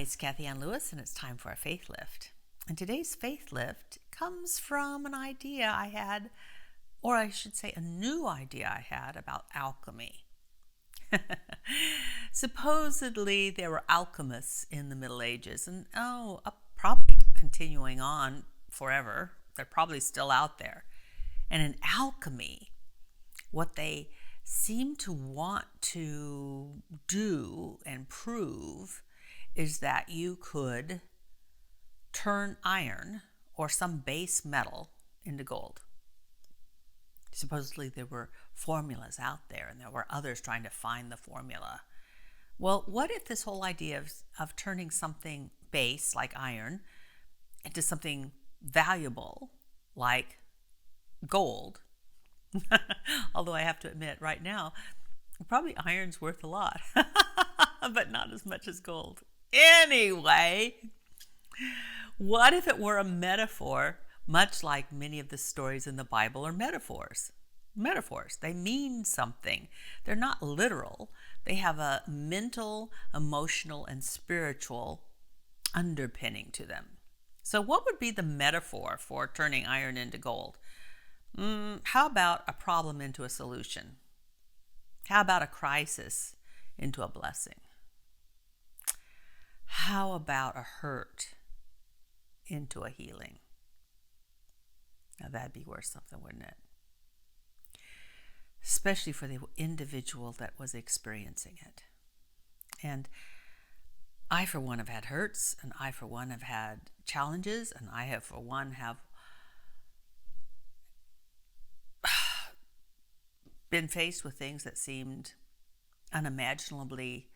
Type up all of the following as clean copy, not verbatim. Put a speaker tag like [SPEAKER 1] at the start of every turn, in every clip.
[SPEAKER 1] it's Kathianne Lewis, and it's time for a faith lift. And today's faith lift comes from an idea I had, or I should say, a new idea I had about alchemy. Supposedly, there were alchemists in the Middle Ages, and probably continuing on forever. They're probably still out there. And in alchemy, what they seem to want to do and prove is that you could turn iron or some base metal into gold. Supposedly there were formulas out there, and there were others trying to find the formula. Well, what if this whole idea of turning something base, like iron, into something valuable, like gold, although I have to admit right now, probably iron's worth a lot, but not as much as gold. Anyway, what if it were a metaphor, much like many of the stories in the Bible are metaphors? Metaphors, they mean something. They're not literal. They have a mental, emotional, and spiritual underpinning to them. So what would be the metaphor for turning iron into gold? How about a problem into a solution? How about a crisis into a blessing? How about a hurt into a healing? Now that'd be worth something, wouldn't it? Especially for the individual that was experiencing it. And I, for one, have had hurts, and I, for one, have had challenges, and I, for one, have been faced with things that seemed unimaginably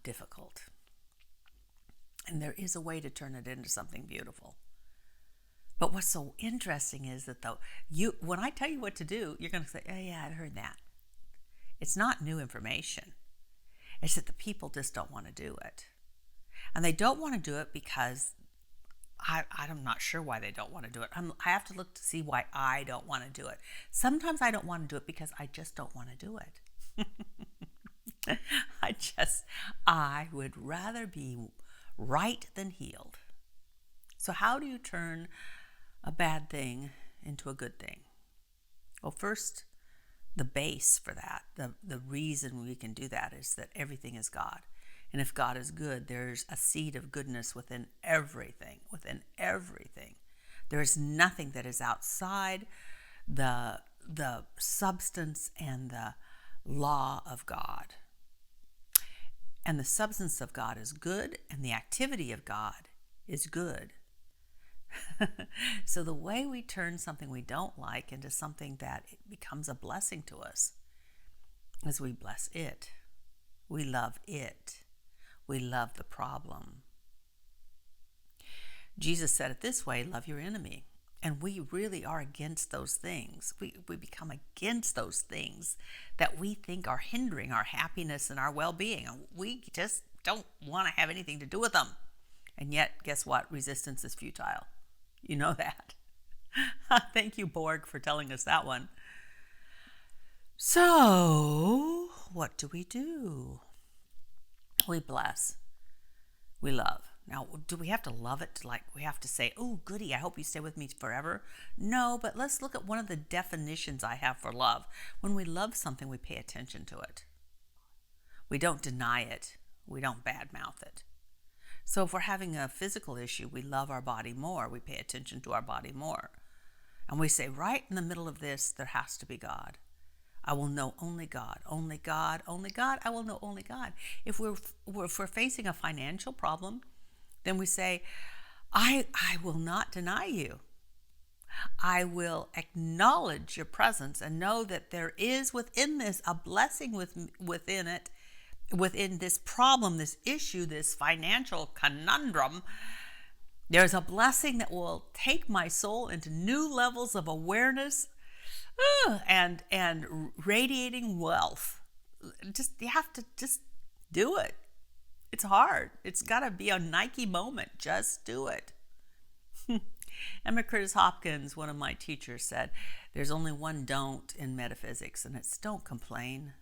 [SPEAKER 1] difficult. And there is a way to turn it into something beautiful. But what's so interesting is that when I tell you what to do, you're going to say, oh yeah, I've heard that. It's not new information. It's that the people just don't want to do it. And they don't want to do it because I'm not sure why they don't want to do it. I have to look to see why I don't want to do it. Sometimes I don't want to do it because I just don't want to do it. I would rather be right than healed. So how do you turn a bad thing into a good thing? Well, first, the base for that, the reason we can do that is that everything is God. And if God is good, there's a seed of goodness within everything, There is nothing that is outside the substance and the law of God. And the substance of God is good, and the activity of God is good. So the way we turn something we don't like into something that becomes a blessing to us is we bless it. We love it. We love the problem. Jesus said it this way, love your enemy. And we really are against those things. We become against those things that we think are hindering our happiness and our well-being. We just don't want to have anything to do with them. And yet, guess what? Resistance is futile. You know that. Thank you, Borg, for telling us that one. So, what do? We bless. We love. Now, do we have to love it? Like we have to say, oh, goody, I hope you stay with me forever? No, but let's look at one of the definitions I have for love. When we love something, we pay attention to it. We don't deny it. We don't badmouth it. So if we're having a physical issue, we love our body more. We pay attention to our body more. And we say, right in the middle of this, there has to be God. I will know only God, only God, only God. I will know only God. If we're facing a financial problem, then we say, I will not deny you. I will acknowledge your presence and know that there is within this a blessing within it, within this problem, this issue, this financial conundrum. There's a blessing that will take my soul into new levels of awareness and radiating wealth. You have to just do it. It's hard. It's got to be a Nike moment. Just do it. Emma Curtis Hopkins, one of my teachers, said, there's only one don't in metaphysics, and it's don't complain.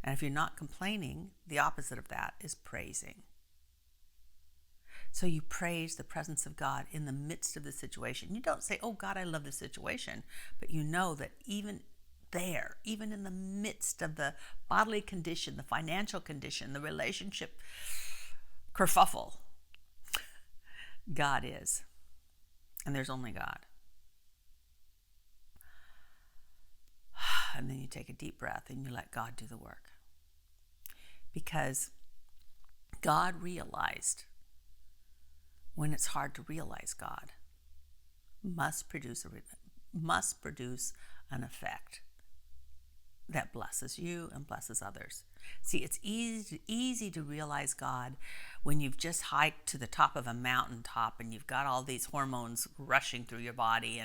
[SPEAKER 1] And if you're not complaining, the opposite of that is praising. So you praise the presence of God in the midst of the situation. You don't say, oh God, I love this situation, but you know that even there, even in the midst of the bodily condition, the financial condition, the relationship kerfuffle, God is. And there's only God. And then you take a deep breath and you let God do the work. Because God realized when it's hard to realize God must produce an effect that blesses you and blesses others. See, it's easy to realize God when you've just hiked to the top of a mountaintop and you've got all these hormones rushing through your body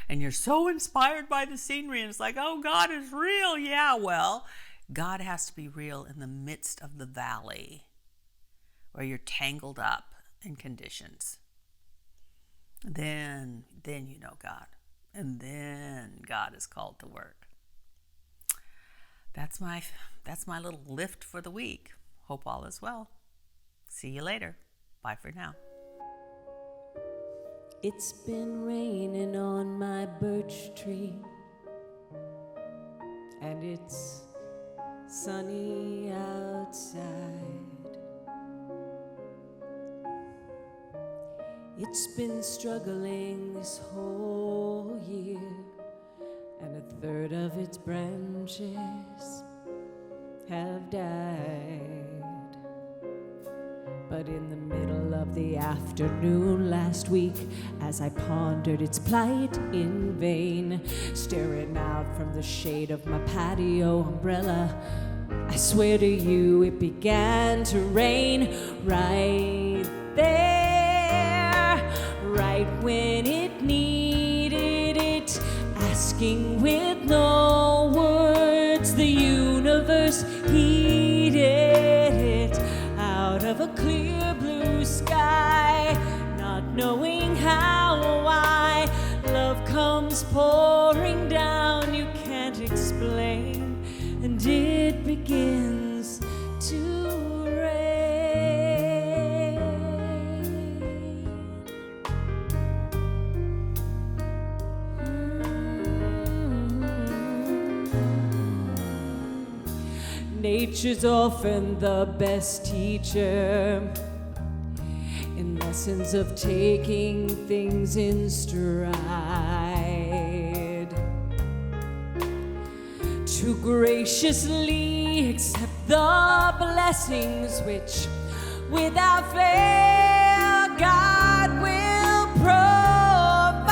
[SPEAKER 1] and you're so inspired by the scenery and it's like, oh, God is real. Yeah, well, God has to be real in the midst of the valley where you're tangled up in conditions. Then you know God. And then God is called to work. That's my little lift for the week. Hope all is well. See you later. Bye for now.
[SPEAKER 2] It's been raining on my birch tree, and it's sunny outside. It's been struggling this whole year, and a third of its branches have died. But in the middle of the afternoon last week, as I pondered its plight in vain, staring out from the shade of my patio umbrella, I swear to you it began to rain right there, right when it needed it, asking with no words. The universe heeded it out of a clear blue sky, not knowing how or why. Love comes pouring down, you can't explain, and it begins to rain. Nature's often the best teacher in lessons of taking things in stride, to graciously accept the blessings which without fail God will provide.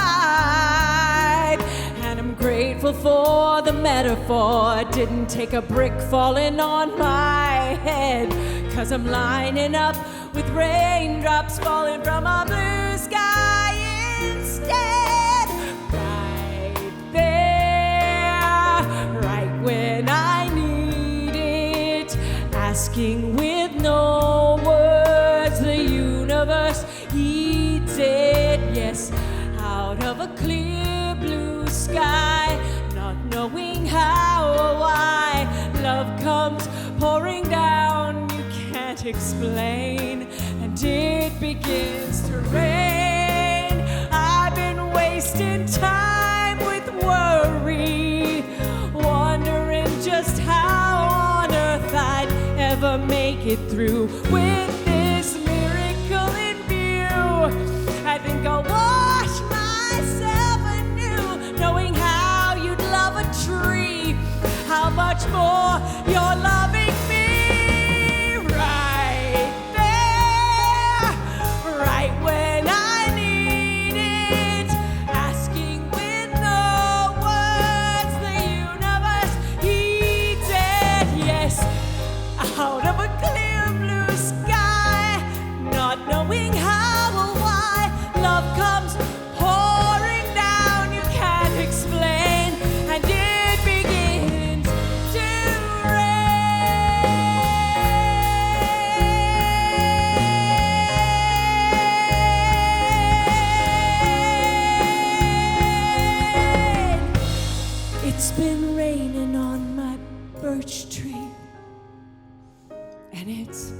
[SPEAKER 2] And I'm grateful for the metaphor. It didn't take a brick falling on my head, 'cause I'm lining up with raindrops falling from a blue sky instead. Right there, right when I need it, asking with no words. The universe heeds it, yes, out of a clear blue sky, not knowing how or why. Love comes pouring down, you can't explain, and it begins to rain. I've been wasting time with worry, wondering just how on earth I'd ever make it through. With this miracle in view, I think I'll wash myself anew, knowing how you'd love a tree, how much more you're loving me. Right there, right when I need it, asking with no words. The universe heeds it, yes, out of a clear blue sky, not knowing how or why. Love comes pouring down, you can't explain, and it begins to rain. It's been raining on my birch tree, And it's